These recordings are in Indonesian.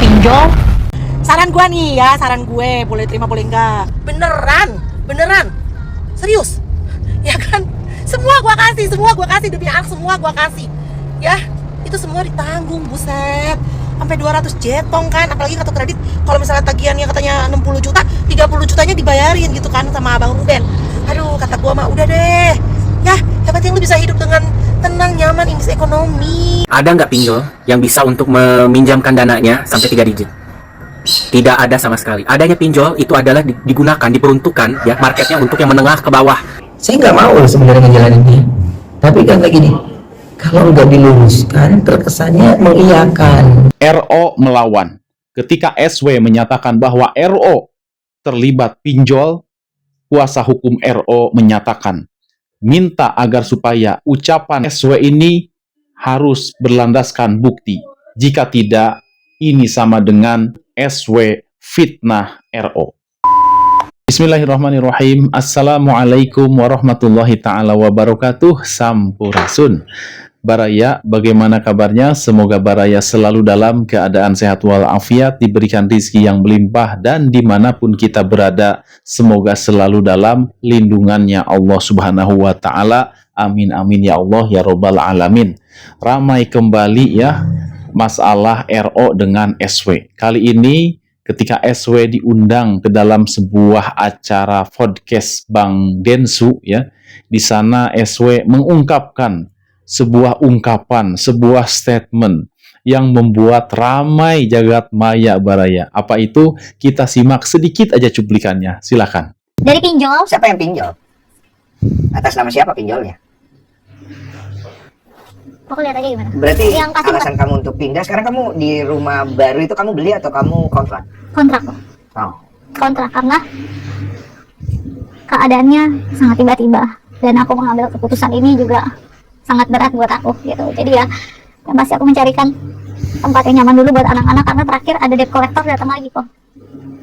pinjol. Saran gue nih ya, saran gue, boleh terima boleh enggak. Beneran, serius, ya kan? Semua gue kasih demi anak, semua gue kasih. Ya, itu semua ditanggung, buset. Sampai 200 jetong kan, apalagi kartu kredit. Kalau misalnya tagihannya katanya 60 juta, 30 jutanya dibayarin gitu kan sama Abang Ruben. Aduh, kata gue mah udah deh. Ya, yang penting lu bisa hidup dengan tenang, nyaman, indeks ekonomi. Ada nggak pinjol yang bisa untuk meminjamkan dananya sampai 3 digit? Tidak ada sama sekali. Adanya pinjol itu adalah digunakan, diperuntukkan ya marketnya untuk yang menengah ke bawah. Saya nggak mau sebenarnya ngejalaninnya, tapi kan kayak gini, kalau nggak diluruskan terkesannya mengiyakan. RO melawan. Ketika SW menyatakan bahwa RO terlibat pinjol, kuasa hukum RO menyatakan minta agar supaya ucapan SW ini harus berlandaskan bukti. Jika tidak, ini sama dengan SW fitnah RO. Bismillahirrahmanirrahim. Assalamualaikum warahmatullahi ta'ala wabarakatuh. Sampurasun. Baraya, bagaimana kabarnya? Semoga Baraya selalu dalam keadaan sehat walafiat, diberikan rizki yang melimpah, dan dimanapun kita berada, semoga selalu dalam lindungannya Allah subhanahu wa ta'ala. Amin amin ya Allah ya robbal alamin. Ramai kembali ya masalah RO dengan SW. Kali ini ketika SW diundang ke dalam sebuah acara podcast Bang Densu ya, di sana SW mengungkapkan sebuah ungkapan, sebuah statement yang membuat ramai jagat maya Baraya. Apa itu? Kita simak sedikit aja cuplikannya. Silakan. Dari pinjol? Siapa yang pinjol? Atas nama siapa pinjolnya? Aku lihat aja gimana. Berarti yang kasih alasan kamu untuk pindah, sekarang kamu di rumah baru itu kamu beli atau kamu kontrak? kontrak kok. Oh. Kontrak karena keadaannya sangat tiba-tiba dan aku mengambil keputusan ini juga sangat berat buat aku gitu. Jadi ya masih aku mencarikan tempat yang nyaman dulu buat anak-anak karena terakhir ada debt collector datang lagi kok.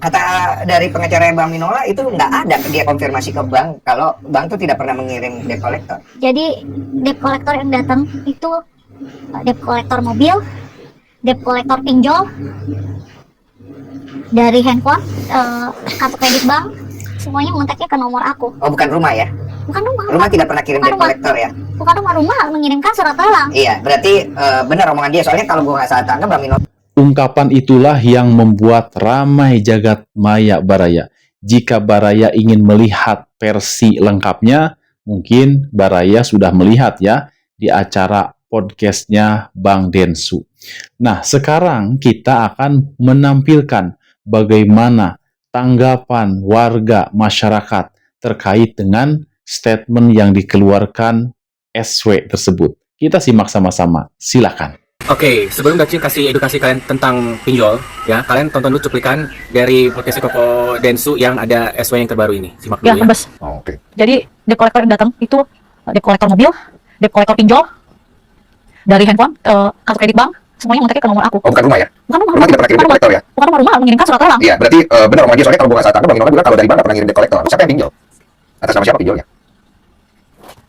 Kata dari pengacara Bang Minola itu nggak ada dia konfirmasi ke bank kalau bank tuh tidak pernah mengirim debt collector. Jadi debt collector yang datang itu debt collector mobil, debt collector pinjol dari handphone, kartu kredit bank, semuanya ngontaknya ke nomor aku. Oh, bukan rumah ya? Bukan rumah. Rumah tidak pernah kirim debt collector ya? Bukan rumah mengirimkan surat talang. Iya, berarti benar omongan dia. Soalnya kalau gua nggak salah tangkap Bang Minola. Ungkapan itulah yang membuat ramai jagat maya Baraya. Jika Baraya ingin melihat versi lengkapnya, mungkin Baraya sudah melihat ya di acara podcastnya Bang Densu. Nah, sekarang kita akan menampilkan bagaimana tanggapan warga masyarakat terkait dengan statement yang dikeluarkan SW tersebut. Kita simak sama-sama. Silakan. Oke, sebelum Dacil kasih edukasi kalian tentang pinjol, ya kalian tonton dulu cuplikan dari podcast Koko Densu yang ada SW yang terbaru ini. Simak dulu Ya, ya. tembus. Oh, oke. Jadi debt collector yang datang itu debt collector mobil, debt collector pinjol dari handphone, kartu kredit bank, semuanya ngontaknya ke nomor aku. Oh, bukan rumah ya? Bukan rumah. Rumah tidak pernah kirim debt collector ya? Bukan rumah mengirimkan surat talang. Iya, berarti benar omongan dia. Soalnya kalau gua nggak salah tangkap, Bang Minola bilang kalau dari bank nggak pernah ngirim debt collector. Siapa yang pinjol? Atas nama siapa pinjolnya?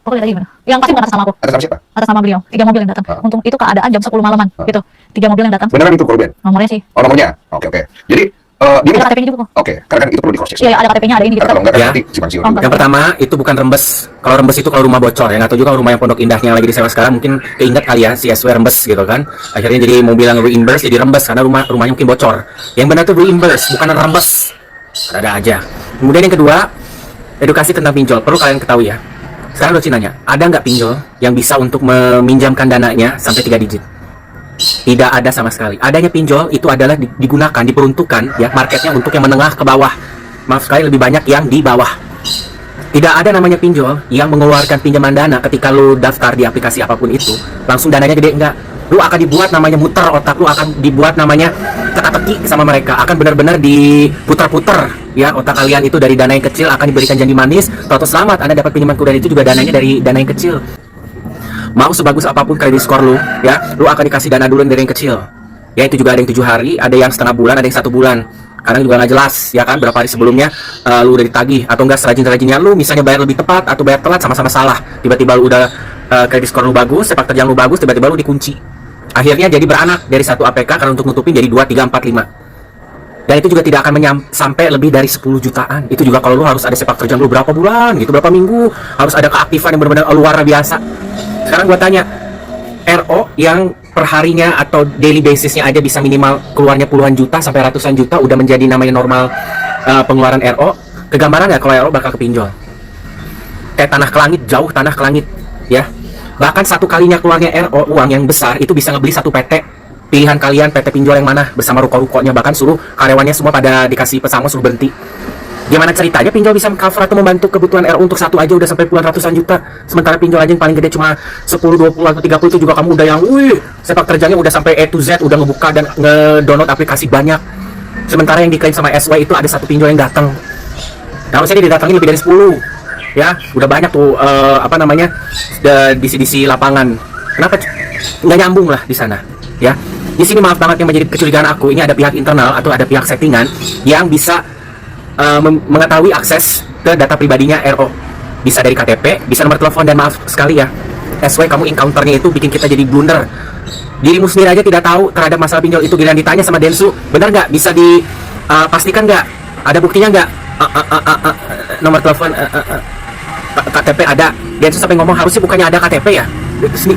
Aku lihat aja gimana. Yang pasti bukan atas nama aku, Atas nama siapa? atas nama beliau. 3 mobil yang datang. Untung itu keadaan jam 10 malaman gitu. 3 mobil yang datang. Beneran itu Ruben? Nomornya sih. Oh, nomornya? Oke, oke. Jadi dia Ada KTP-nya juga kok. Oke, karena kan itu perlu di cross check. Iya, ada KTP-nya, ada ini gitu. Karena kalau enggak kan Ya. nanti simpang siur Oh, juga. Yang pertama itu bukan rembes. Kalau rembes itu kalau rumah bocor ya. Atau juga rumah yang Pondok Indahnya lagi disewa sekarang mungkin keinget kali ya si SW rembes gitu kan. Akhirnya jadi mobil yang reimburse jadi rembes karena rumahnya mungkin bocor. Yang benar tuh reimburse bukan rembes. Ada aja. Kemudian yang kedua, edukasi tentang pinjol. Perlu kalian ketahui ya. Sekarang Doci nanya, ada nggak pinjol yang bisa untuk meminjamkan dananya sampai 3 digit? Tidak ada sama sekali. Adanya pinjol itu adalah digunakan, diperuntukkan ya marketnya untuk yang menengah ke bawah. Maaf sekali lebih banyak yang di bawah. Tidak ada namanya pinjol yang mengeluarkan pinjaman dana ketika lu daftar di aplikasi apapun itu langsung dananya gede, enggak. Lu akan dibuat namanya muter otak lu, akan dibuat namanya teka-teki sama mereka, akan benar-benar diputar-putar ya otak kalian itu dari dana yang kecil akan diberikan janji manis, tahu selamat Anda dapat pinjaman kuda itu juga dananya dari dana yang kecil. Mau sebagus apapun kredit skor lu ya, lu akan dikasih dana dulu dari yang kecil. Ya itu juga ada yang 7 hari, ada yang setengah bulan, ada yang 1 bulan. Karena juga nggak jelas ya kan berapa hari sebelumnya lu udah ditagih atau enggak serajin-rajinnya lu misalnya bayar lebih tepat atau bayar telat sama-sama salah. Tiba-tiba lu udah kredit skor lu bagus, sepak terjang lu bagus, tiba-tiba lu dikunci. Akhirnya jadi beranak dari satu APK karena untuk nutupin jadi 2, 3, 4, 5. Dan itu juga tidak akan sampai lebih dari 10 jutaan. Itu juga kalau lu harus ada sepak terjang lu berapa bulan gitu, berapa minggu, harus ada keaktifan yang benar-benar luar biasa. Sekarang gua tanya, RO yang perharinya atau daily basisnya aja bisa minimal keluarnya puluhan juta sampai ratusan juta udah menjadi namanya normal pengeluaran RO. Kegambaran nggak kalau RO bakal kepinjol? Kayak tanah ke langit, jauh tanah ke langit ya. Bahkan satu kalinya keluarnya RO uang yang besar itu bisa ngebeli satu PT. Pilihan kalian PT pinjol yang mana bersama ruko-rukonya, bahkan suruh karyawannya semua pada dikasih pesangon suruh berhenti. Gimana ceritanya pinjol bisa cover atau membantu kebutuhan RO untuk satu aja udah sampai puluhan ratusan juta, sementara pinjol aja yang paling gede cuma 10, 20 atau 30 itu juga kamu udah yang wih, sepak terjangnya udah sampai A to Z, udah ngebuka dan nge-download aplikasi banyak. Sementara yang diklaim sama SY itu ada satu pinjol yang datang. Nah, harusnya dia didatangin lebih dari 10. Ya, udah banyak tuh di lapangan. Kenapa nggak nyambung lah di sana? Ya, di sini maaf banget yang menjadi kecurigaan aku, ini ada pihak internal atau ada pihak settingan yang bisa mengetahui akses ke data pribadinya RO. Bisa dari KTP, bisa nomor telepon, dan maaf sekali ya, SY kamu encounternya itu bikin kita jadi blunder. Dirimu sendiri aja tidak tahu terhadap masalah pinjol itu, giliran ditanya sama Densu, benar nggak? Bisa dipastikan nggak? Ada buktinya nggak? Nomor telepon, KTP ada. Densu sampai ngomong harusnya bukannya ada KTP ya.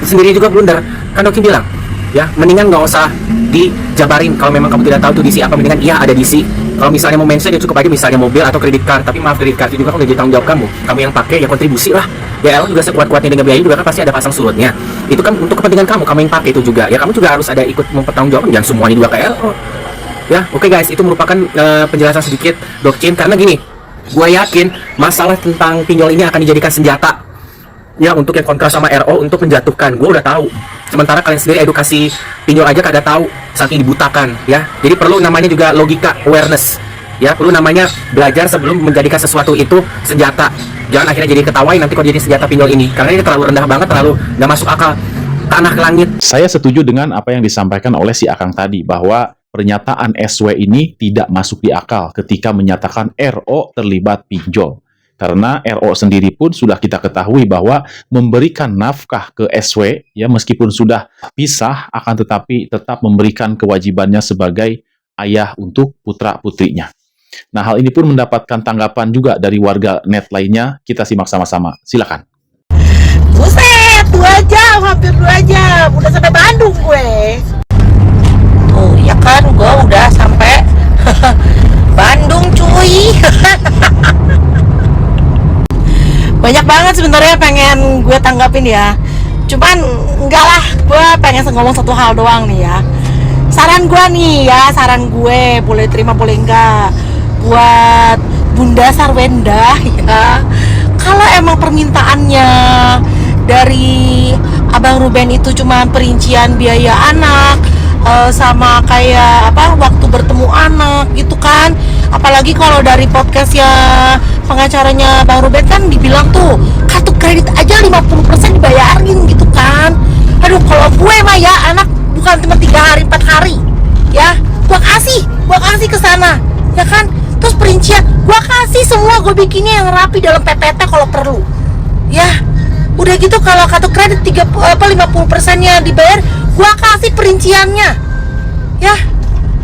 Sendiri juga blunder. Kan Doki bilang, ya mendingan nggak usah dijabarin kalau memang kamu tidak tahu tuh DC apa, mendingan iya ada DC. Kalau misalnya mau mention ya cukup aja misalnya mobil atau kredit card, tapi maaf, kredit card itu juga kan udah jadi tanggung jawab kamu yang pakai ya kontribusi lah. Ya juga sekuat-kuatnya dengan biaya juga kan pasti ada pasang surutnya. Itu kan untuk kepentingan kamu yang pakai itu juga. Ya kamu juga harus ada ikut mempertanggungjawabkan, jangan semuanya juga ke RO. Ya, oke guys, itu merupakan penjelasan sedikit Dokcin, karena gini, gue yakin masalah tentang pinjol ini akan dijadikan senjata ya untuk yang kontra sama RO untuk menjatuhkan. Gue udah tahu. Sementara kalian sendiri edukasi pinjol aja kagak tahu, saking dibutakan ya. Jadi perlu namanya juga logika, awareness. Ya, perlu namanya belajar sebelum menjadikan sesuatu itu senjata. Jangan akhirnya jadi ketawain nanti kok jadi senjata pinjol ini. Karena ini terlalu rendah banget, terlalu nggak masuk akal. Tanah ke langit. Saya setuju dengan apa yang disampaikan oleh si Akang tadi, bahwa pernyataan SW ini tidak masuk di akal ketika menyatakan RO terlibat pinjol. Karena RO sendiri pun sudah kita ketahui bahwa memberikan nafkah ke SW, ya meskipun sudah pisah, akan tetapi tetap memberikan kewajibannya sebagai ayah untuk putra-putrinya. Nah, hal ini pun mendapatkan tanggapan juga dari warga net lainnya. Kita simak sama-sama. Silakan. Buset, 2 jam, hampir 2 jam. Udah sampai Bandung gue. Tuh, ya kan, gue udah sampai Bandung cuy. Banyak banget sebenarnya pengen gue tanggapin ya. Cuman enggak lah, gue pengen ngomong satu hal doang nih ya. Saran gue boleh terima boleh enggak, buat Bunda Sarwenda ya. Kalau emang permintaannya dari Abang Ruben itu cuma perincian biaya anak, sama kayak waktu bertemu anak gitu kan. Apalagi kalau dari podcastnya pengacaranya Bang Ruben kan dibilang tuh kartu kredit aja 50% dibayarin gitu kan. Aduh, kalau gue mah ya anak bukan cuma 3 hari 4 hari ya, gua kasih ke sana ya kan. Terus perincian gua kasih semua, gue bikinnya yang rapi dalam PPT kalau perlu ya. Udah gitu kalau kartu kredit 50%-nya dibayar, gua kasih perinciannya ya.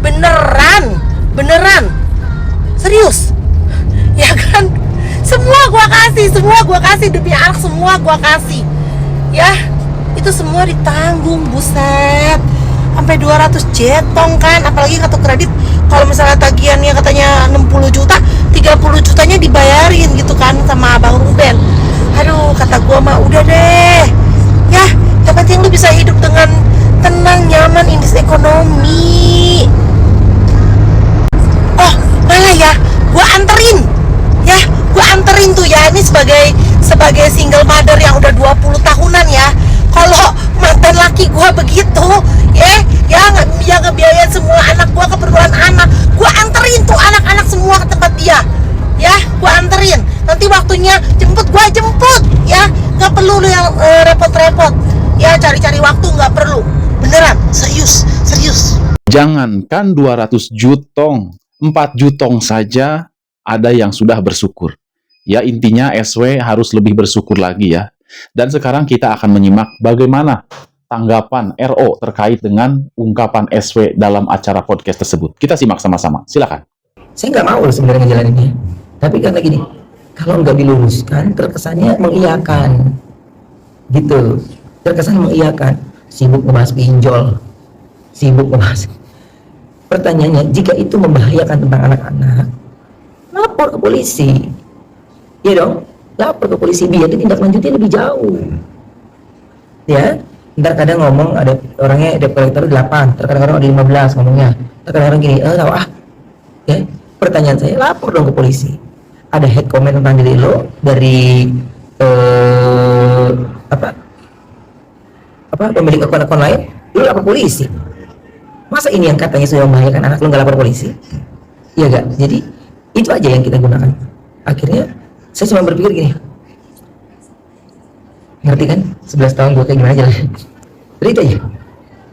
Beneran serius ya kan. Semua gua kasih demi anak, semua gua kasih ya. Itu semua ditanggung, buset, sampai 200 jetong kan. Apalagi kartu kredit kalau misalnya tagihannya katanya 60 juta, 30 jutanya dibayarin gitu kan sama Bang Ruben. Aduh, kata gua mah udah deh ya, yang penting lu bisa hidup dengan tenang, nyaman, indeks ekonomi. Oh, malah ya, gua anterin tuh ya, ini sebagai single mother yang udah 20 tahunan ya. Kalau mantan laki gua begitu ya ngebiayain semua anak gua, keperluan anak, gua anterin tuh anak-anak semua ke tempat dia ya. Gua anterin, nanti waktunya jemput ya. Nggak perlu lu yang repot-repot ya, cari-cari waktu nggak perlu. Beneran, serius. Jangankan 200 jutong, 4 jutong saja ada yang sudah bersyukur. Ya, intinya SW harus lebih bersyukur lagi ya. Dan sekarang kita akan menyimak bagaimana tanggapan RO terkait dengan ungkapan SW dalam acara podcast tersebut. Kita simak sama-sama. Silakan. Saya nggak mau sebenarnya ngejalaninnya. Tapi karena gini, kalau nggak diluruskan, terkesannya mengiyakan. Gitu. Terkesan mengiyakan. Sibuk ngebahas pinjol. Sibuk ngebahas. Pertanyaannya, jika itu membahayakan tentang anak-anak, lapor ke polisi. Iya dong, lapor ke polisi biar ditindaklanjuti lebih jauh. Ya, ntar kadang ngomong ada orangnya debt collector 8, terkadang orang ada 15 ngomongnya. Terkadang orang gini, tahu ah. Ya, pertanyaan saya, lapor dong ke polisi. Ada head comment tentang diri lo dari pemilik akun-akun lain, lo lapor polisi. Masa ini yang katanya sudah membahayakan anak lo nggak lapor polisi? Iya gak? Jadi itu aja yang kita gunakan. Akhirnya saya cuma berpikir gini, ngerti kan? 11 tahun gue kayak gimana jalan. Jadi itu aja.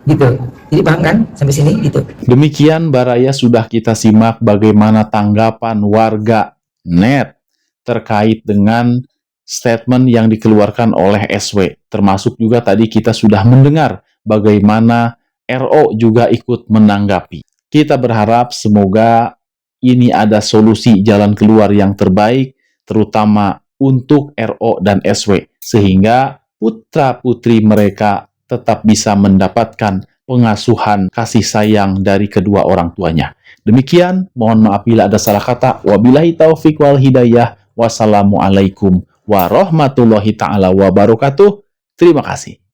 Gitu. Jadi paham kan sampai sini gitu. Demikian Baraya sudah kita simak bagaimana tanggapan warga net terkait dengan statement yang dikeluarkan oleh SW. Termasuk juga tadi kita sudah mendengar bagaimana RO juga ikut menanggapi. Kita berharap semoga ini ada solusi jalan keluar yang terbaik, terutama untuk RO dan SW, sehingga putra-putri mereka tetap bisa mendapatkan pengasuhan kasih sayang dari kedua orang tuanya. Demikian, mohon maaf bila ada salah kata. Wabillahi taufiq wal hidayah. Wassalamualaikum warahmatullahi ta'ala wabarakatuh. Terima kasih.